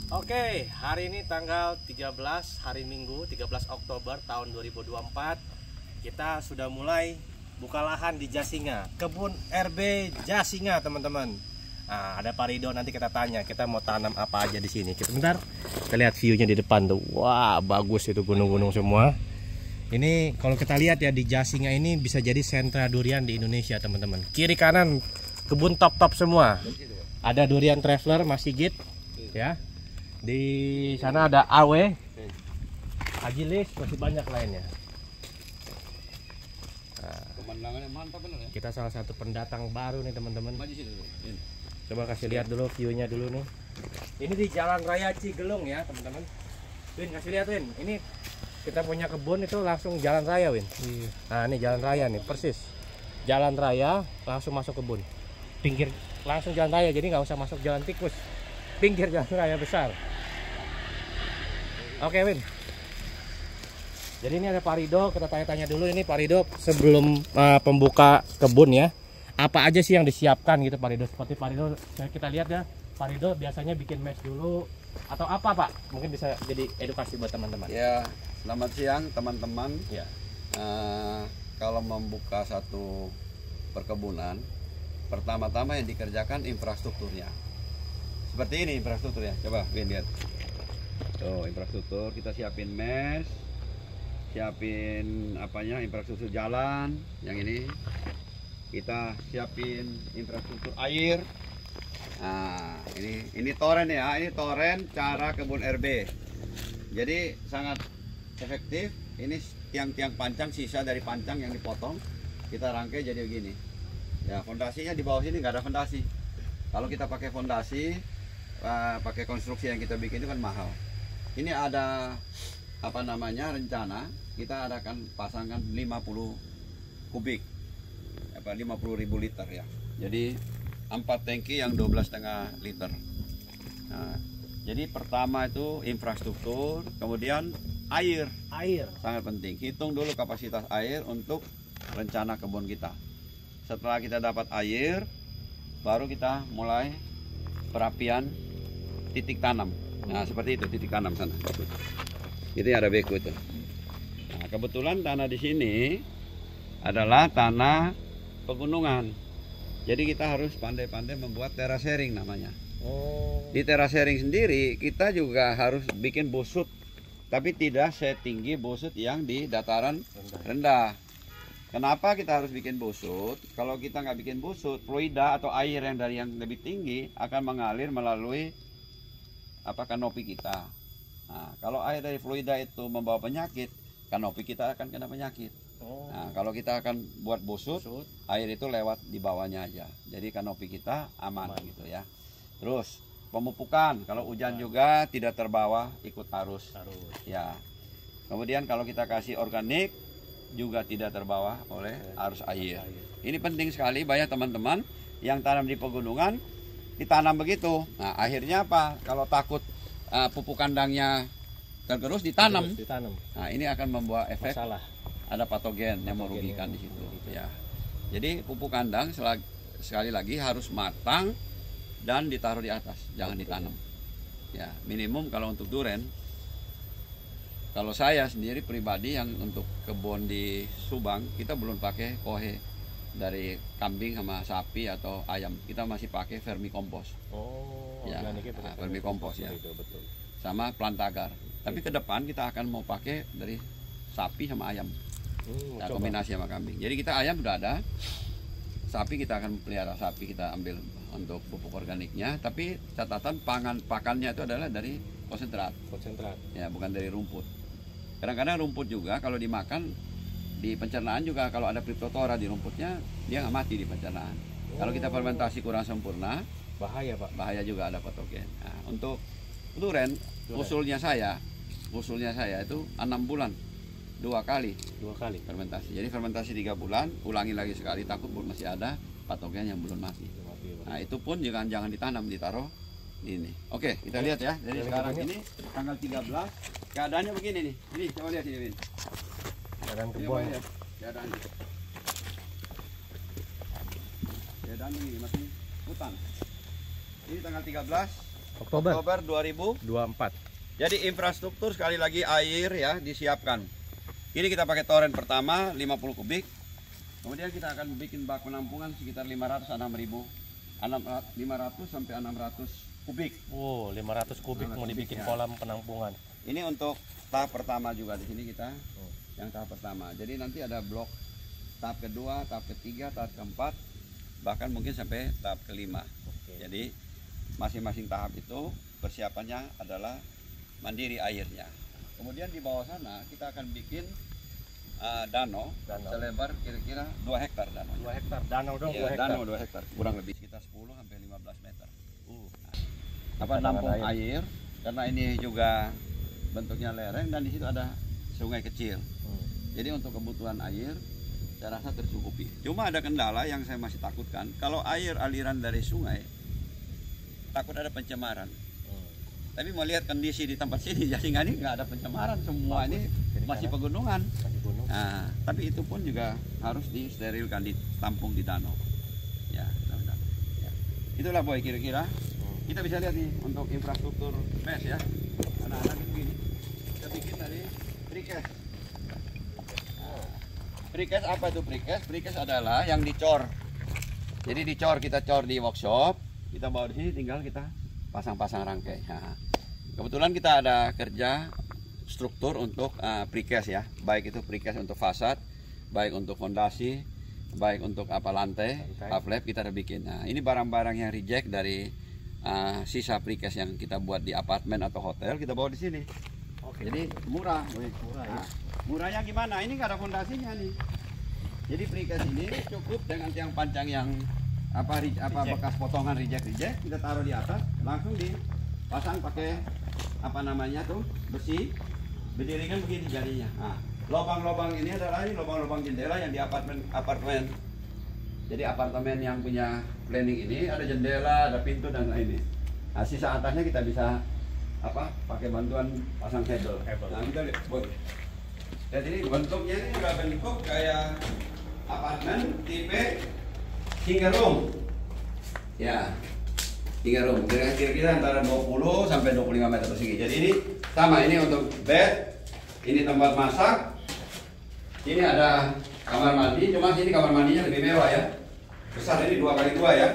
Oke, hari ini tanggal 13, hari Minggu, 13 Oktober tahun 2024. Kita sudah mulai buka lahan di Jasinga, kebun RB Jasinga, teman-teman. Nah, ada Pak Rido, nanti kita tanya, kita mau tanam apa aja di sini. Kita bentar, kita lihat view-nya di depan tuh. Wah, bagus itu gunung-gunung semua. Ini kalau kita lihat ya, di Jasinga ini bisa jadi sentra durian di Indonesia, teman-teman. Kiri kanan kebun top-top semua. Ada durian traveler, Mas Sigit, ya. Di sana ada AW, Agilis, masih banyak lainnya. Nah, pemandangannya mantap bener ya. kita salah satu pendatang baru nih, teman-teman. Coba kasih lihat dulu view-nya dulu nih. Ini di Jalan Raya Cigelung ya, teman-teman. Win, kasih lihat Win. Ini kita punya kebun itu langsung jalan raya, Win. Nah, ini jalan raya nih, persis. Jalan raya langsung masuk kebun. Pinggir langsung jalan raya, jadi nggak usah masuk jalan tikus. Pinggir jalan raya besar. Oke, Win. Jadi ini ada Pak Rido, kita tanya-tanya dulu ini Pak Rido sebelum pembuka kebun ya. Apa aja sih yang disiapkan gitu Pak Rido? Seperti Pak Rido, kita lihat ya, Pak Rido biasanya bikin mesh dulu atau apa Pak? Mungkin bisa jadi edukasi buat teman-teman. Ya, selamat siang teman-teman. Ya. Kalau membuka satu perkebunan, pertama-tama yang dikerjakan infrastrukturnya. Seperti ini infrastrukturnya. Coba Win lihat. Tuh, infrastruktur kita siapin mesh, siapin apanya, infrastruktur jalan, yang ini. Kita siapin infrastruktur air. Nah, ini toren ya, ini toren cara kebun RB. Jadi sangat efektif. Ini tiang-tiang pancang, sisa dari pancang yang dipotong, kita rangkai jadi begini. Ya, fondasinya di bawah sini nggak ada fondasi. Kalau kita pakai fondasi, pakai konstruksi yang kita bikin itu kan mahal. Ini ada apa namanya, rencana kita akan pasangkan 50 kubik, 50.000 liter ya. Jadi 4 tangki yang 12,5 liter. Nah, jadi pertama itu infrastruktur, kemudian air. Air Sangat penting. Hitung dulu kapasitas air untuk rencana kebun kita. Setelah kita dapat air, baru kita mulai perapian titik tanam. Nah, seperti itu titik tanam sana. Itu ada beku itu. Nah, kebetulan tanah di sini adalah tanah pegunungan. Jadi kita harus pandai-pandai membuat terasering namanya. Di terasering sendiri kita juga harus bikin busut, tapi tidak setinggi busut yang di dataran rendah. Kenapa kita harus bikin busut? Kalau kita nggak bikin busut, fluida atau air yang dari yang lebih tinggi akan mengalir melalui kanopi kita. Nah, kalau air dari fluida itu membawa penyakit, kanopi kita akan kena penyakit. Nah, kalau kita akan buat busut, air itu lewat di bawahnya aja. Jadi kanopi kita aman gitu ya. Terus pemupukan, kalau hujan juga tidak terbawa ikut arus. Ya. Kemudian kalau kita kasih organik juga tidak terbawa oleh arus air. Ini penting sekali. Banyak teman-teman yang tanam di pegunungan ditanam begitu. Nah, akhirnya apa? Kalau takut pupuk kandangnya tergerus, ditanam. Nah, ini akan membawa efek masalah. Ada patogen yang merugikan di situ. Ya. Jadi pupuk kandang sekali lagi harus matang dan ditaruh di atas, jangan ditanam. Ya, minimum kalau untuk duren. Kalau saya sendiri pribadi yang untuk kebun di Subang, kita belum pakai kohe dari kambing sama sapi atau ayam. Kita masih pakai vermikompos. Ya, vermikompos ya. Betul. Sama plantagar. Tapi ke depan kita akan mau pakai dari sapi sama ayam. Nah, kombinasi sama kambing. Jadi kita ayam sudah ada, sapi kita akan pelihara sapi, kita ambil untuk pupuk organiknya. Tapi catatan pakannya itu adalah dari konsentrat. Ya, bukan dari rumput. Kadang-kadang rumput juga kalau dimakan di pencernaan juga, kalau ada Cryptothora di rumputnya, dia nggak mati di pencernaan. Kalau kita fermentasi kurang sempurna, bahaya Pak. Bahaya juga, ada patogen. Nah, untuk duren, usulnya saya itu 6 bulan 2 kali fermentasi. Jadi fermentasi 3 bulan, ulangi lagi sekali, takut masih ada patogen yang belum mati. Nah, itu pun jangan ditanam, ditaruh ini. Oke, kita lihat ya. Jadi sekarang ini tanggal 13, keadaannya begini nih. Ini coba lihat ini. Keadaan kebun. Keadaan ini masih hutan. Ini tanggal 13 Oktober 2024. 24. Jadi infrastruktur sekali lagi air ya disiapkan. Ini kita pakai toren pertama 50 kubik. Kemudian kita akan bikin bak penampungan sekitar 500 sampai 600 kubik. Oh, 500 kubik mau dibikin kolam penampungan. Ini untuk tahap pertama juga di sini kita. Yang tahap pertama. Jadi nanti ada blok tahap kedua, tahap ketiga, tahap keempat, bahkan mungkin sampai tahap kelima. Jadi masing-masing tahap itu persiapannya adalah mandiri airnya. Kemudian di bawah sana kita akan bikin danau selebar kira-kira 2 hektar danau. 2 hektar danau dong, Ya, 2 hektar. danau 2 hektar, kurang lebih sekitar 10 sampai 15 meter. Apa Cadangan nampung air karena ini juga bentuknya lereng dan di situ ada sungai kecil. Jadi untuk kebutuhan air saya rasa tercukupi. Cuma ada kendala yang saya masih takutkan. Kalau air aliran dari sungai takut ada pencemaran. Tapi mau lihat kondisi di tempat sini Jasinga ini nggak ada pencemaran, semua ini masih pegunungan. Nah, tapi itu pun juga harus disterilkan, ditampung di danau. Ya, ya. Itulah boy kira-kira. Kita bisa lihat nih untuk infrastruktur mes ya. Anak-anak begini. Kita bikin dari precast. Precast apa itu precast? Precast adalah yang dicor. Jadi dicor, kita cor di workshop, kita bawa di sini tinggal kita pasang-pasang rangkai. Nah, kebetulan kita ada kerja struktur untuk precast ya, baik itu precast untuk fasad, baik untuk fondasi, baik untuk lantai, lap kita udah bikin. Nah, ini barang-barang yang reject dari sisa precast yang kita buat di apartemen atau hotel, kita bawa di sini. Jadi murah. Murah ya. Murahnya gimana? Ini nggak ada fondasinya nih. Jadi precast ini cukup dengan tiang pancang yang bekas potongan reject kita taruh di atas, langsung dipasang pakai besi, berdirikan begini jadinya. Nah, lubang-lubang ini adalah lubang-lubang jendela yang di apartemen. Jadi apartemen yang punya planning ini ada jendela, ada pintu dan lainnya. Nah, sisa atasnya kita bisa pakai bantuan pasang hebel. Nah, kita lihat, jadi bentuknya ini juga bentuk kayak apartemen tipe single room. Ya, single room. Kira-kira antara 20 sampai 25 meter persegi. Jadi ini sama, ini untuk bed, ini tempat masak. Ini ada kamar mandi, cuma sini kamar mandinya lebih mewah ya. Besar, ini 2x2 ya.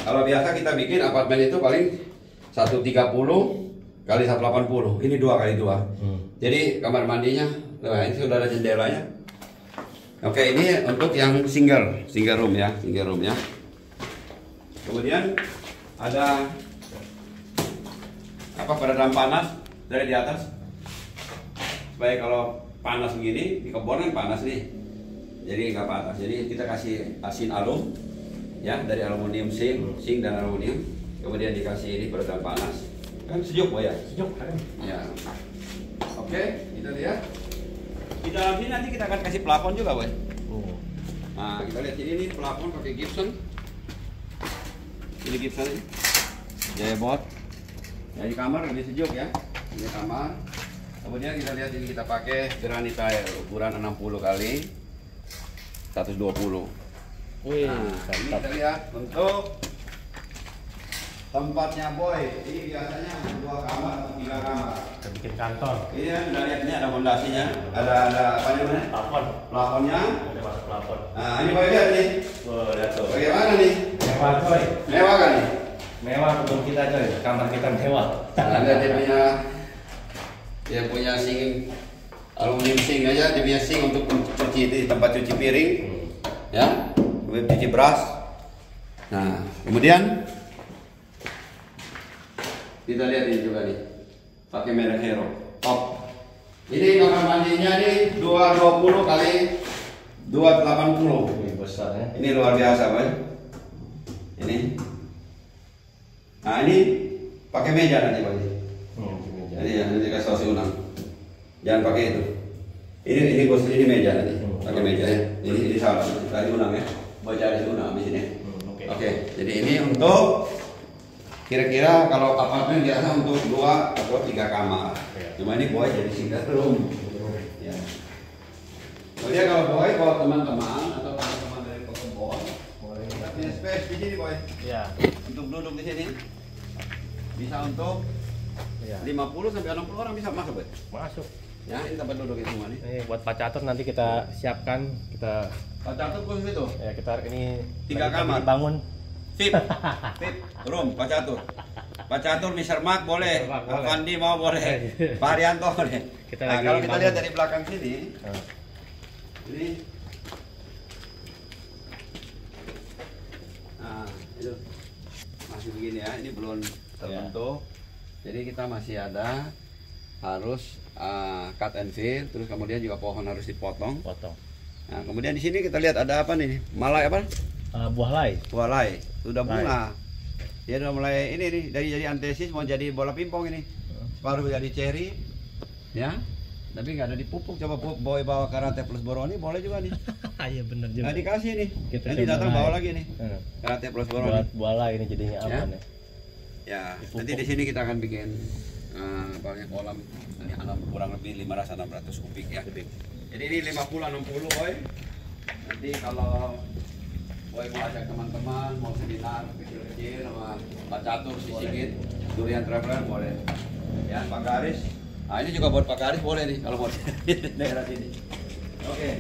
Kalau biasa kita bikin apartemen itu paling 130 kali 180. Ini 2x2. Jadi kamar mandinya, ini sudah ada jendelanya. Oke, ini untuk yang single room ya, Kemudian ada peredam panas dari di atas. Supaya kalau panas begini, di kebun kan panas nih. Jadi nggak panas. Jadi kita kasih asin alum ya, dari aluminium zinc dan aluminium. Kemudian dikasih ini peredam panas. Kan sejuk ya? Sejuk kan? Ya. Oke, kita lihat. Di dalam sini nanti kita akan kasih plafon juga, boy. Nah, kita lihat ini plafon pakai gypsum. Ini gypsum ini. Jayabot. Jadi kamar lebih sejuk ya. Ini kamar. Kemudian kita lihat ini kita pakai granit tile ukuran 60 kali 120. Wih, Nah, ini kita lihat untuk tempatnya boy. Ini biasanya 2 kamar atau 3 kamar. Kita bikin kantor. Ini kita lihat ini ada fondasinya, ada apa namanya? Plafonnya. Ada masuk plafon. Nah, ini boy lihat nih. Oh, lihat tuh. Bagaimana nih? Mewah coy. Mewah kan nih? Mewah untuk kita coy. Kamar kita mewah. Nah, lihat dia punya sink aluminium sink aja, dia punya sink untuk cuci di tempat cuci piring. Ya, cuci beras. Nah, kemudian kita lihat ini juga nih, pakai merek Hero top. Ini kamar mandinya nih 220 kali 280. Ini besar ya. Ini luar biasa, boy. Ini. Nah, ini pakai meja nanti, boy. Jadi ya, nanti kasih unang. Jangan pakai itu. Ini meja nanti. Pakai meja ya. Ini salah. Tadi unang ya. Boy cari unang di sini. Oke. Jadi ini untuk kira-kira kalau apartemen biasa untuk 2 atau 3 kamar. Cuma ini boy jadi single room. Ya. Kemudian kalau boy bawa teman-teman atau teman-teman dari pekebun, boleh kita punya space di sini boy. Iya. Untuk duduk di sini. bisa untuk Ya. 50 sampai 60 orang bisa masuk, Boy. Masuk. Ya, ini tempat duduk itu semua nih. Ini buat Pak Catur nanti kita siapkan, kita Pak Catur khusus itu. ya kita ini 3 kamar. Bangun. Sip. Sip. Room Pak Catur. Pak Catur, Mr. Mark boleh. Mr. Mark Pak boleh. Fandi mau boleh. Pak Haryanto boleh. Kita Nah, lagi kalau kita bangun. lihat dari belakang sini, ini nah, itu masih begini ya, ini belum terbentuk. Jadi kita masih ada harus cut and fill, terus kemudian juga pohon harus dipotong. Potong. Nah, kemudian di sini kita lihat ada apa nih? Malai apa? Buah lay. Buah lay. Sudah Lay. bunga. Dia udah mulai ini nih, dari antesis mau jadi bola pingpong ini. Baru jadi cherry. Ya. Tapi nggak ada dipupuk. Coba boy bawa karate plus boroni boleh juga nih. Iya bener juga. Nah, dikasih nih. Kita Nanti coba datang naik. bawa lagi nih. Karate plus boroni. Buat buah lay ini jadinya aman ya. Ya, Dipupuk. nanti di sini kita akan bikin banyak kolam. Ini kurang lebih 500-600 kubik ya. Jadi ini 50-60 boy. Nanti kalau boy mau ajak teman-teman, mau seminar kecil-kecil sama Pak Catur, si Sigit, Durian Traveler boleh. Ya, Pak Garis. Nah, ini juga buat Pak Garis boleh nih kalau mau di daerah sini. Oke,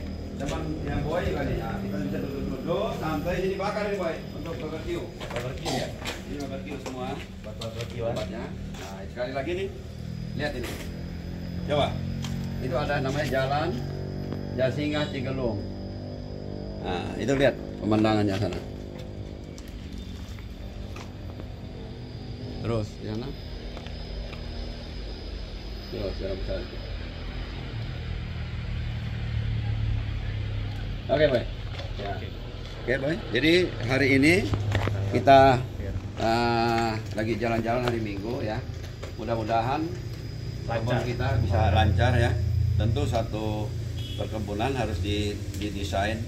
teman yang boy juga nih. Nah, kita bisa duduk-duduk santai sini bakar nih boy untuk barbecue. Barbecue ya. Ini barbecue semua. Buat barbekyuan. Tempatnya. Nah, sekali lagi nih. Lihat ini. Coba. Itu ada namanya Jalan Jasinga Cigelung. Nah, itu lihat pemandangannya sana. Terus di sana. Terus jalan besar itu. Oke, Boy. Ya. Oke, Boy. Jadi hari ini kita lagi jalan-jalan hari Minggu ya. Mudah-mudahan kebun kita bisa lancar ya. Tentu satu perkebunan harus didesain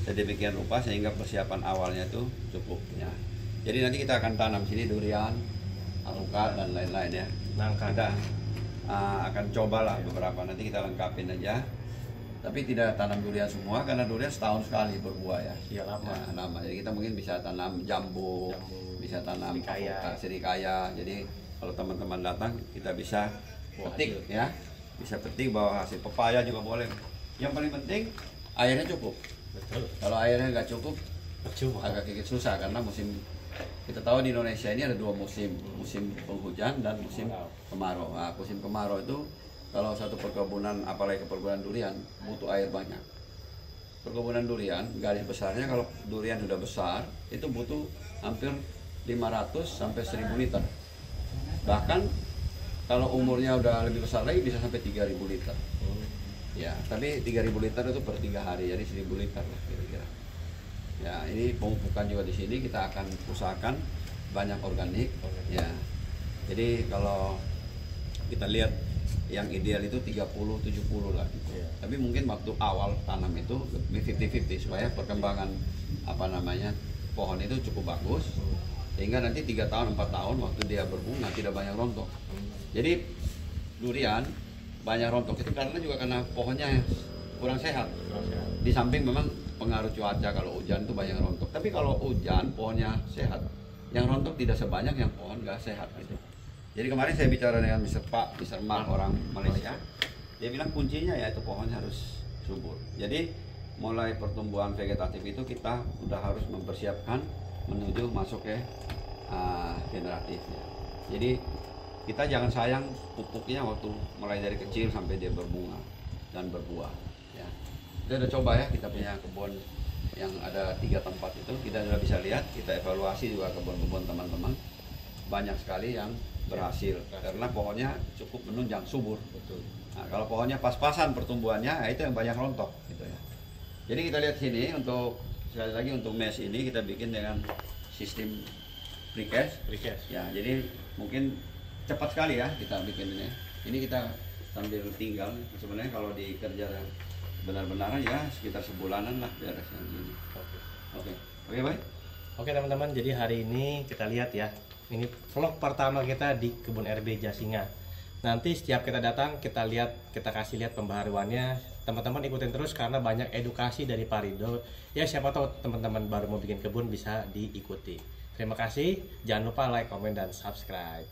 sedemikian rupa sehingga persiapan awalnya itu cukup ya. Jadi nanti kita akan tanam sini durian, alpukat dan lain-lain ya. Nangka. Kita akan cobalah beberapa, nanti kita lengkapin aja. Tapi tidak tanam durian semua karena durian setahun sekali berbuah ya. Iya, lama. Ya, lama. Jadi kita mungkin bisa tanam jambu, bisa tanam Srikaya. srikaya. Jadi kalau teman-teman datang kita bisa Buah petik hasil. ya. Bisa petik bawa hasil pepaya juga boleh. Yang paling penting airnya cukup. Betul. Kalau airnya nggak cukup Percuma. agak sedikit susah karena musim, kita tahu di Indonesia ini ada 2 musim, musim penghujan dan musim kemarau. Nah, musim kemarau itu kalau satu perkebunan, apalagi perkebunan durian, butuh air banyak. Perkebunan durian, garis besarnya kalau durian sudah besar, itu butuh hampir 500 sampai 1000 liter. Bahkan kalau umurnya udah lebih besar lagi bisa sampai 3000 liter. Ya, tapi 3000 liter itu per 3 hari, jadi 1000 liter lah kira-kira. Ya, ini pemupukan juga di sini kita akan usahakan banyak organik. Ya, jadi kalau kita lihat yang ideal itu 30-70 lah. Iya. Tapi mungkin waktu awal tanam itu lebih 50-50 supaya perkembangan pohon itu cukup bagus. Sehingga nanti 3 tahun 4 tahun waktu dia berbunga tidak banyak rontok. Jadi durian banyak rontok itu karena pohonnya kurang sehat. Di samping memang pengaruh cuaca, kalau hujan itu banyak rontok. Tapi kalau hujan pohonnya sehat, yang rontok tidak sebanyak yang pohon nggak sehat gitu. Jadi kemarin saya bicara dengan Mr. Mark orang Malaysia, dia bilang kuncinya yaitu pohonnya harus subur. Jadi mulai pertumbuhan vegetatif itu kita udah harus mempersiapkan menuju masuk ke generatifnya. Jadi kita jangan sayang pupuknya waktu mulai dari kecil sampai dia berbunga dan berbuah. Ya. Kita udah coba ya, kita punya kebun yang ada 3 tempat itu, kita sudah bisa lihat, kita evaluasi juga kebun-kebun teman-teman, banyak sekali yang berhasil karena pohonnya cukup menunjang, subur. Betul. Nah, kalau pohonnya pas-pasan pertumbuhannya, itu yang banyak rontok gitu ya. Jadi kita lihat sini, untuk sekali lagi untuk mesh ini kita bikin dengan sistem precast. Ya, jadi mungkin cepat sekali ya kita bikin ini. Ini kita sambil tinggal. Sebenarnya kalau dikerja benar-benar ya sekitar sebulanan lah beres yang ini. Oke, baik. Oke teman-teman, jadi hari ini kita lihat ya, ini vlog pertama kita di kebun RB Jasinga. Nanti setiap kita datang kita lihat, kita kasih lihat pembaharuannya. Teman-teman ikutin terus karena banyak edukasi dari Pak Rido. Ya siapa tahu teman-teman baru mau bikin kebun bisa diikuti. Terima kasih, jangan lupa like, komen, dan subscribe.